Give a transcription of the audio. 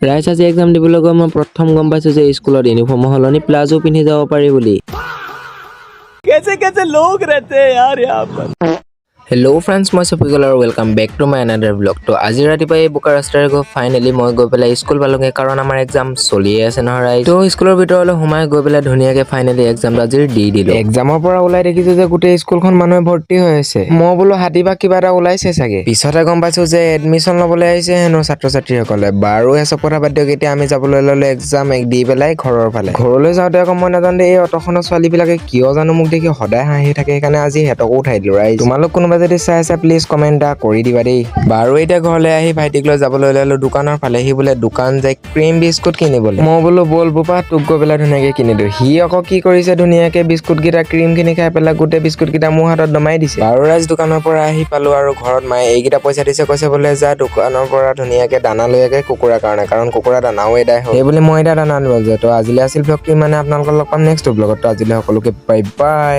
ৰাইজ আজি এক্সাম দিবলৈ গৈ মই প্ৰথম গম পাইছোঁ যে স্কুলত ইউনিফৰ্ম সলনি প্লাজো পিন্ধি যাব পাৰি বুলি। कैसे कैसे लोग रहते हैं यार यहाँ पर। হেল্ল' ফ্ৰেণ্ডছ, মই চফিকুল আৰু welcome back to my another blog. তো আজি ৰাতিপুৱা এই বোকা ৰাস্তাৰে গৈ ফাইনেলি মই গৈ পেলাই স্কুল পালোঁগৈ, কাৰণ আমাৰ এক্সাম চলিয়ে আছে নহয় ৰাইজ। তো স্কুলৰ ভিতৰলৈ সোমাই গৈ পেলাই ধুনীয়াকৈ ফাইনেলি এক্সামটো আজি দি দিলোঁ। এক্সামৰ পৰা ওলাই দেখিছোঁ যে গোটেই স্কুলখন মানুহে ভৰ্তি হৈ আছে। মই বোলো হাতী বা কিবা এটা ওলাইছে চাগে। পিছতে গম পাইছোঁ যে এডমিশ্যন ল'বলৈ আহিছে হেনো ছাত্ৰ ছাত্ৰীসকলে। বাৰু এচব কথা বাদ দিয়ক, এতিয়া আমি যাবলৈ ল'লে এক্সাম দি পেলাই ঘৰৰ ফালে। ঘৰলৈ যাওঁতে আকৌ মই নাজানো এই অট'খনৰ ছোৱালীবিলাকে কিয় জানো মোক দেখি সদায় হাঁহি থাকে, সেইকাৰণে আজি সিহঁতকো উঠাই দিলোঁ ৰাইজ। তোমালোক কোনোবা যদি চাই আছা প্লিজ কমেণ্ট এটা কৰি দিবা দেই। বাৰু এতিয়া ঘৰলৈ আহি ভাইটিক লৈ যাবলৈ ওলালোঁ দোকানৰ ফালে। সি বোলে দোকান যায় ক্ৰীম বিস্কুট কিনিবলৈ। মই বোলো বল বোপা তোক গৈ পেলাই ধুনীয়াকৈ কিনি দিওঁ। সি আকৌ কি কৰিছে, ধুনীয়াকৈ বিস্কুটকেইটা ক্ৰীমখিনি খাই পেলাই গোটেই বিস্কুটকেইটা মোৰ হাতত দমাই দিছে। বাৰু ৰাইজ দোকানৰ পৰা আহি পালোঁ আৰু ঘৰত মায়ে এইকেইটা পইচা দিছে, কৈছে বোলে যা দোকানৰ পৰা ধুনীয়াকৈ দানা লৈ আগে কুকুৰাৰ কাৰণে, কাৰণ কুকুৰা দানাও এদায় হ'ল। সেইবুলি মই এতিয়া দানা লৈ যাওঁ। তো আজিলৈ আছিল ব্লগটো ইমানে, আপোনালোকৰ লগ পাম নেক্সট ব্লগত। তো আজিলৈ সকলোকে বাই বাই।